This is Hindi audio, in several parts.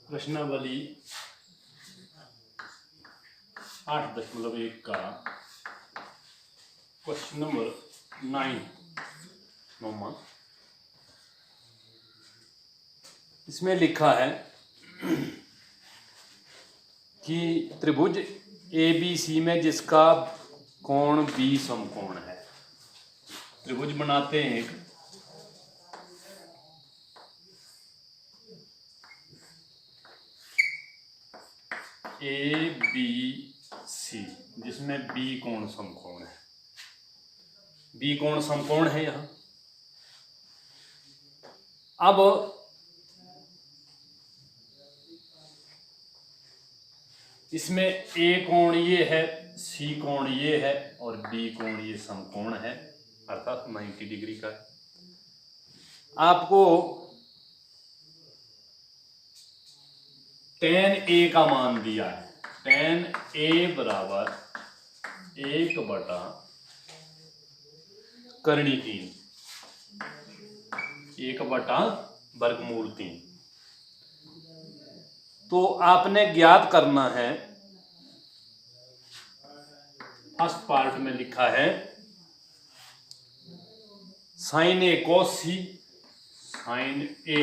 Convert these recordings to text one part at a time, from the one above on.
प्रश्नावली 8.1 का क्वेश्चन नंबर 9 इसमें लिखा है कि त्रिभुज ABC में जिसका कोण B समकोण है। त्रिभुज बनाते हैं एक, ABC जिसमें B कोण समकोण है। B कोण समकोण है यहां। अब इसमें A कोण ये है, C कोण ये है और B कोण ये समकोण है, अर्थात 90 डिग्री का है। आपको tan A का मान दिया है। tan A बराबर 1/√3, 1/√3। तो आपने ज्ञात करना है, फर्स्ट पार्ट में लिखा है sin A cos C, sin A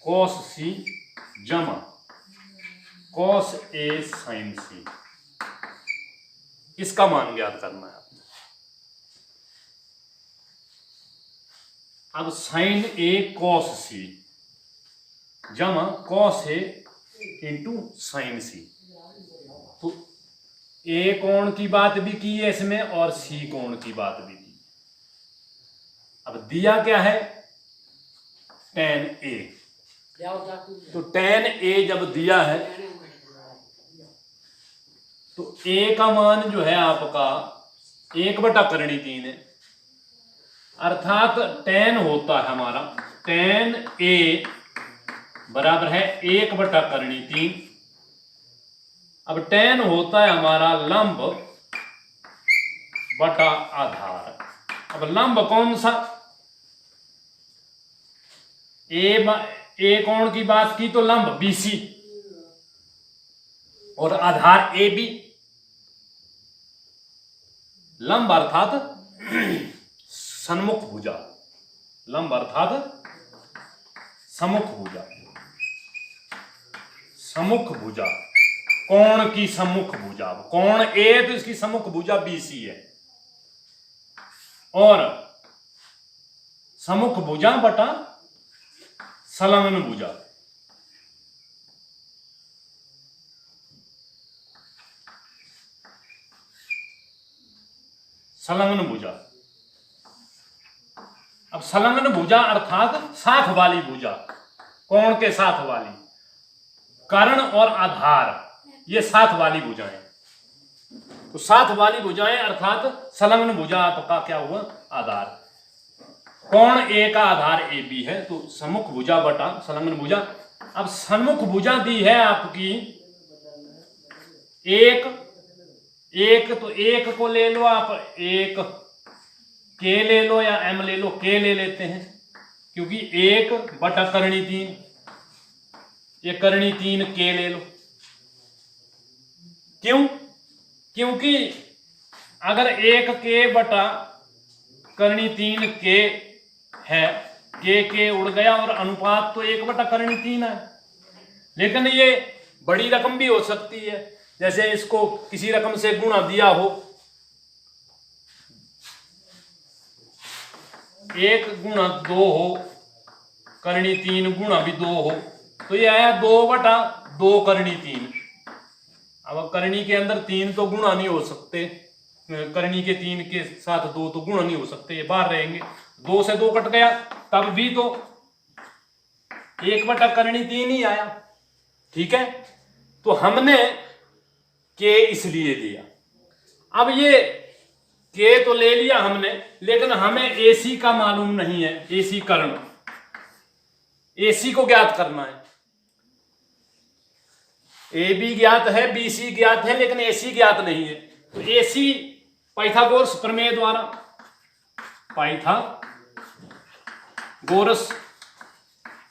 cos C जमा cos A sin C, इसका मान ज्ञात करना है आपने। अब sin A cos C जमा cos A into sin C, तो A कोण की बात भी की है इसमें और C कोण की बात भी की। अब दिया क्या है, tan A, तो tan A जब दिया है तो A का मान जो है आपका 1/√3 है, अर्थात tan होता है हमारा, tan A बराबर है 1/√3। अब tan होता है हमारा लंब बटा आधार। अब लंब कौन सा, A कोण की बात की तो लंब BC और आधार AB। लंब अर्थात सन्मुख भुजा, लंब अर्थात सम्मुख भुजा, सम्मुख भुजा, कोण की सम्मुख भुजा। कोण A तो इसकी सम्मुख भुजा BC है और सम्मुख भुजा बटा संलग्न भुजा। संलग्न भुजा, अब संलग्न भुजा अर्थात साथ वाली भुजा, कोण के साथ वाली, कर्ण और आधार ये साथ वाली भुजाएं। तो साथ वाली भुजाएं अर्थात संलग्न भुजा आपका क्या हुआ, आधार। कोण A का आधार AB है तो सम्मुख भुजा बटा संलग्न भुजा। अब सम्मुख भुजा दी है आपकी एक, तो एक को ले लो आप, एक K ले लो या M ले लो, K ले लेते हैं क्योंकि 1/√3, ये करणी 3 K ले लो। क्यों, क्योंकि अगर 1K/√3 K है, K उड़ गया और अनुपात तो 1/√3 है। लेकिन ये बड़ी रकम भी हो सकती है, जैसे इसको किसी रकम से गुणा दिया हो, 1 गुणा 2 हो, करणी 3 गुणा भी 2 हो, तो ये आया 2/2√3। अब करणी के अंदर 3 तो गुणा नहीं हो सकते, करणी के 3 के साथ 2 तो गुणा नहीं हो सकते, ये बाहर रहेंगे। 2 से 2 कट गया, तब भी तो 1/√3 ही आया। ठीक है, तो हमने K इसलिए दिया। अब ये K तो ले लिया हमने, लेकिन हमें AC का मालूम नहीं है, AC कर्ण, AC को ज्ञात करना है। AB ज्ञात है, BC ज्ञात है, लेकिन AC ज्ञात नहीं है। तो AC पाइथागोरस प्रमेय द्वारा, पाइथागोरस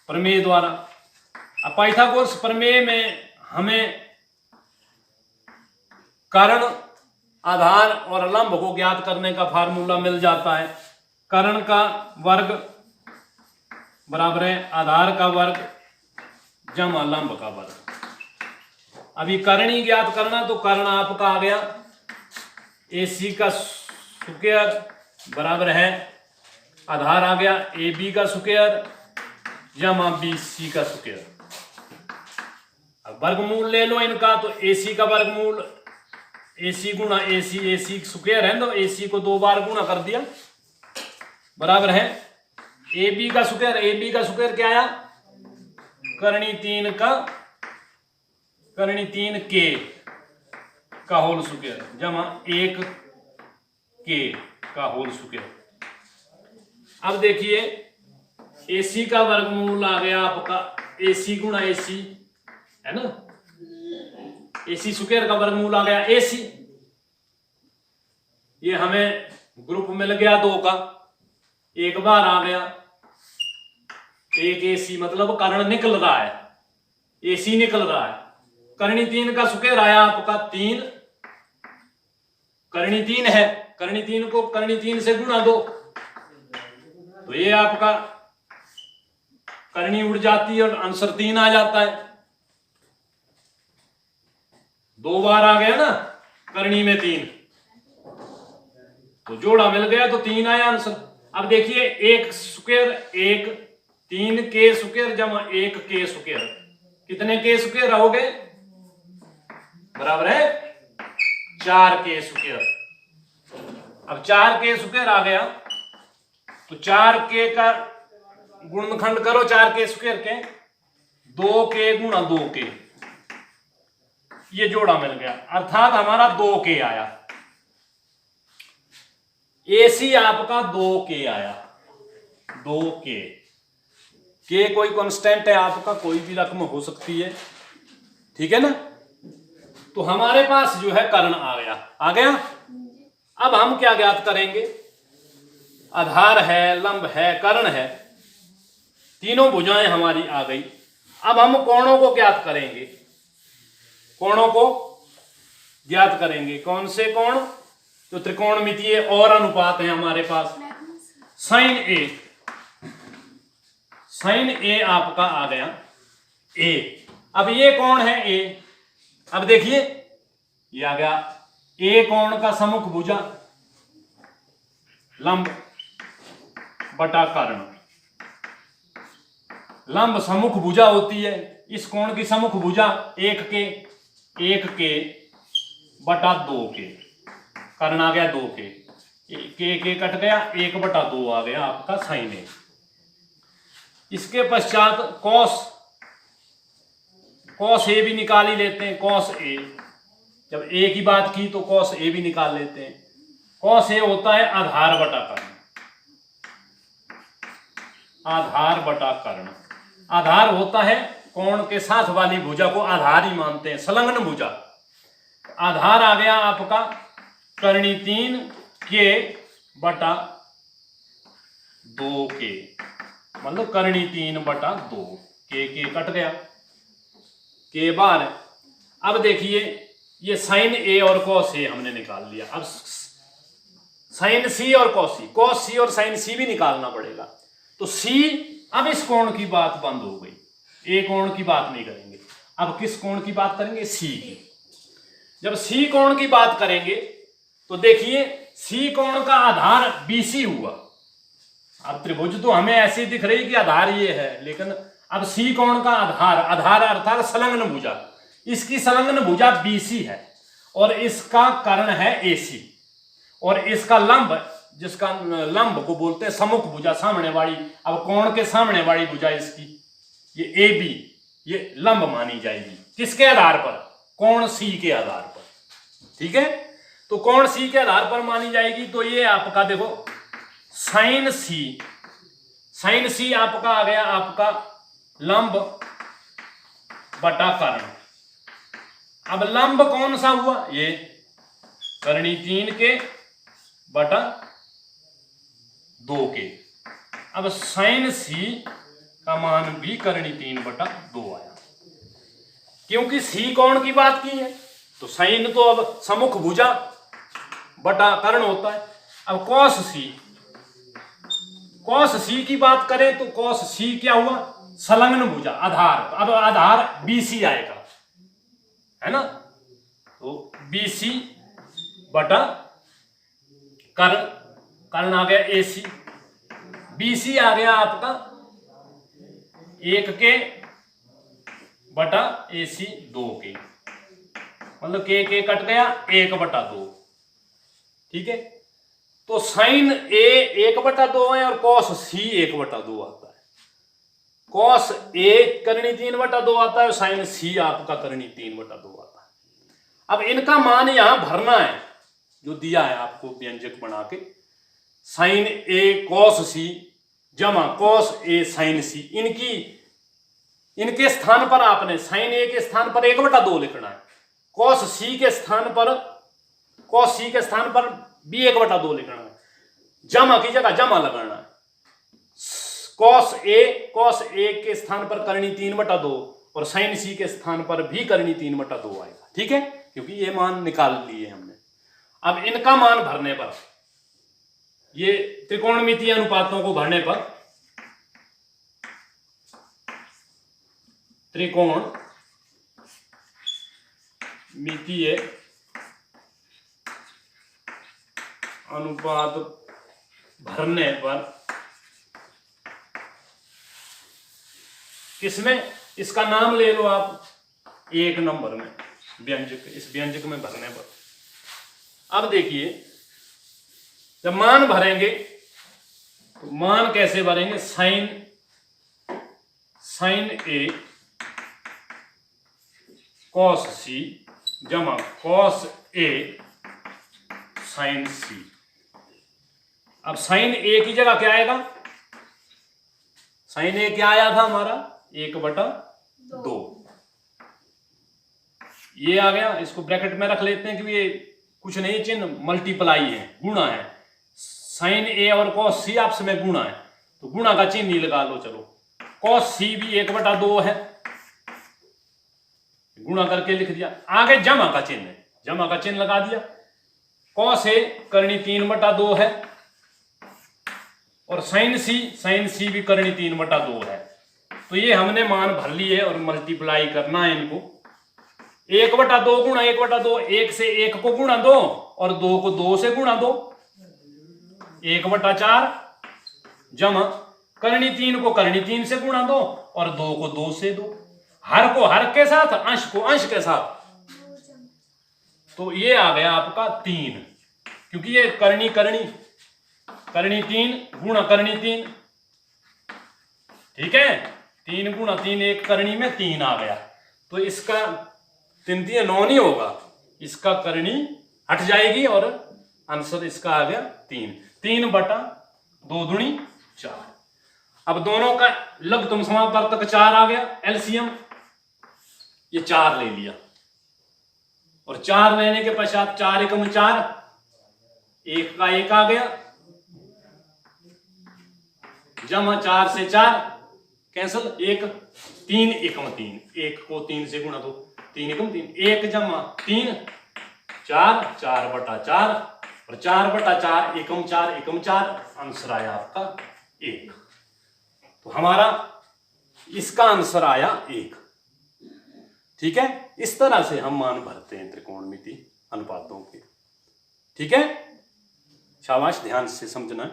प्रमेय द्वारा अब पाइथागोरस प्रमेय में हमें कर्ण, आधार और लंब को ज्ञात करने का फार्मूला मिल जाता है। कर्ण का वर्ग बराबर है आधार का वर्ग जमा लंब का वर्ग। अभी कर्णी ज्ञात करना, तो कर्ण आपका आ गया AC का स्क्वायर बराबर है आधार आ गया AB का स्क्वायर जमा BC का स्क्वायर। अब वर्गमूल ले लो इनका, तो AC का वर्गमूल AC गुणा AC स्क्वायर है, तो AC को 2 बार गुणा कर दिया बराबर है AB का स्क्वायर क्या आया, कर्णी 3 K का होल स्क्वायर जमा 1 K का होल स्क्वायर। अब देखिए AC का वर्गमूल आ गया आपका AC गुणा AC है ना, AC स्क्वायर का वर्गमूल आ गया AC। ये हमें ग्रुप मिल गया 2 का, एक बार आ गया 1 AC, मतलब कर्ण निकल रहा है, AC निकल रहा है। कर्णी 3 का स्क्वायर आया आपका 3, कर्णी 3 है, कर्णी 3 को कर्णी 3 से गुणा 2, तो ये आपका कर्णी उड़ जाती है और आंसर 3 आ जाता है। 2 बार आ गया ना कर्णी में 3, तो जोड़ा मिल गया तो 3 आया आंसर। अब देखिए 1 स्क्वायर 1 3 K स्क्वायर जमा 1 K स्क्वायर, कितने K स्क्वायर हो गए, बराबर है 4 K स्क्वायर। अब 4 K स्क्वायर आ गया, तो 4 K का गुणनखंड करो 4 K स्क्वायर के, 2 K गुणा 2 K, ये जोड़ा मिल गया, अर्थात हमारा 2 K आया। AC आपका 2 K आया, 2 K। K कोई कांस्टेंट है आपका, कोई भी रकम हो सकती है, ठीक है ना। तो हमारे पास जो है कर्ण आ गया। अब हम क्या ज्ञात करेंगे, आधार है, लंब है, कर्ण है, तीनों भुजाएं हमारी आ गई। अब हम कोणों को ज्ञात करेंगे, कोणों को ज्ञात करेंगे। कौन से कोण, तो त्रिकोणमितीय और अनुपात है हमारे पास। साइन ए आपका आ गया A। अब ये कौन है A, अब देखिए ये आ गया A कोण का सम्मुख भुजा लंब बटा कर्ण। लंब सम्मुख भुजा होती है, इस कोण की सम्मुख भुजा 1 K बटा 2 K, कर्ण आ गया 2 K कट गया, 1 बटा 2 आ गया आपका साइन ए। इसके पश्चात कॉस ए भी निकाल ही लेते हैं। कॉस ए, जब ए की बात की तो कॉस ए भी निकाल लेते हैं। कॉस ए होता है आधार बटा कर्ण, आधार बटा कर्ण। आधार होता है कोण के साथ वाली भुजा को आधार ही मानते हैं, संलग्न भुजा। आधार आ गया आपका कर्णी 3 K बटा 2 K, मतलब कर्णी 3 बटा 2 K कट गया, K बार। अब देखिए ये साइन ए और कॉस ए हमने निकाल लिया। अब साइन सी और कॉस सी और साइन सी भी निकालना पड़ेगा। तो सी, अब इस कोण की बात बंद हो गई, ए कोण की बात नहीं करेंगे। अब किस कोण की बात करेंगे, सी की। जब सी कोण की बात करेंगे तो देखिए सी कोण का आधार BC हुआ। अब त्रिभुज तो हमें ऐसी दिख रही कि आधार ये है, लेकिन अब सी कोण का आधार अर्थात संलग्न भुजा, इसकी संलग्न भुजा BC है और इसका कर्ण है AC, और इसका लंब, जिसका लंब को बोलते हैं सम्मुख भुजा, सामने वाली। अब कोण के सामने वाली भुजा इसकी ये AB, ये लंब मानी जाएगी। किसके आधार पर, कोण C के आधार पर, ठीक है। तो कोण C के आधार पर मानी जाएगी। तो ये आपका देखो साइन C आपका आ गया आपका लंब बटा कर्ण। अब लंब कौन सा हुआ, ये कर्णी 3 K बटा 2 K। अब साइन C का मान भी कर्णी 3 बटा 2 आया। क्योंकि सी कोण की बात की है, तो साइन तो अब सम्मुख भुजा बटा कर्ण होता है। अब कॉस सी की बात करें तो कॉस सी क्या हुआ, संलग्न भुजा आधार। अब आधार BC आएगा, है ना, तो BC बटा कर्ण आ गया AC। BC आ गया आपका 1 के बटा AC 2 के, मतलब के कट गया 1 बटा 2। ठीक है, तो साइन A 1 बटा 2 है और कॉस C 1 बटा 2 आता है। कॉस A करनी 3 बटा 2 आता है और साइन C आपका करनी 3 बटा 2 आता है। अब इनका मान यहां भरना है जो दिया है आपको व्यंजक बना के, साइन A कॉस C जमा कॉस A साइन C। इनके स्थान पर आपने साइन A के स्थान पर 1 बटा 2 लिखना है, कॉस C के स्थान पर भी 1 बटा 2 लिखना है, जमा की जगह जमा लगाना है। कॉस A के स्थान पर करनी 3 बटा 2 और साइन C के स्थान पर भी करनी 3 बटा 2 आएगा। ठीक है, क्योंकि ये मान निकाल लिए हमने। अब इनका मान भरने पर, ये त्रिकोणमितीय अनुपातों को भरने पर, त्रिकोण मितीय अनुपात भरने पर किसमें, इसका नाम ले लो आप 1 नंबर में व्यंजक, इस व्यंजक में भरने पर। अब देखिए जब मान भरेंगे तो मान कैसे भरेंगे, साइन A कॉस C जमा कॉस A साइन C। अब साइन A की जगह क्या आएगा, साइन A क्या आया था हमारा 1 बटा 2, ये आ गया। इसको ब्रैकेट में रख लेते हैं क्योंकि ये कुछ नहीं, चिन्ह मल्टीप्लाई है, गुणा है। साइन A और कॉस C आपस में गुणा है, तो गुणा का चिन्ह ही लगा लो। चलो, कॉस C भी 1 बटा 2 है, गुणा करके लिख दिया। आगे जमा का चिन्ह है, जमा का चिन्ह लगा दिया। कॉस A करनी 3 बटा 2 है और साइन C भी करनी 3 बटा 2 है। तो ये हमने मान भर लिए और मल्टीप्लाई करना है इनको। 1 बटा 2 गुणा 1 बटा 2, 1 से 1 को गुणा 2 और 2 को 2 से गुणा 2, 1 बटा 4 जमा करनी 3 को करनी 3 से गुणा 2 और 2 को 2 से 2, हर को हर के साथ, अंश को अंश के साथ। तो ये आ गया आपका 3, क्योंकि ये करनी 3 गुणा करनी 3। ठीक है, 3 गुणा 3, 1 करनी में 3 आ गया। तो इसका 3 3 9 नहीं होगा, इसका करनी हट जाएगी और आंसर इसका आ गया 3 बटा 2 दूनी 4। अब दोनों का लघुत्तम समापवर्तक 4 आ गया, एलसीएम ये 4 ले लिया और 4 लेने के पश्चात 4 एकम 4, 1 का 1 आ गया, जमा 4 से 4 कैंसल, 1 3 एकम 3, 1 को 3 से गुणा दो, 3 एकम 3, 1 जमा 3 4, 4 बटा 4 और 4 बटा 4 एकम 4, आंसर आया आपका 1। तो हमारा इसका आंसर आया 1। ठीक है, इस तरह से हम मान भरते हैं त्रिकोणमिति अनुपातों के। ठीक है, शाबाश, ध्यान से समझना है।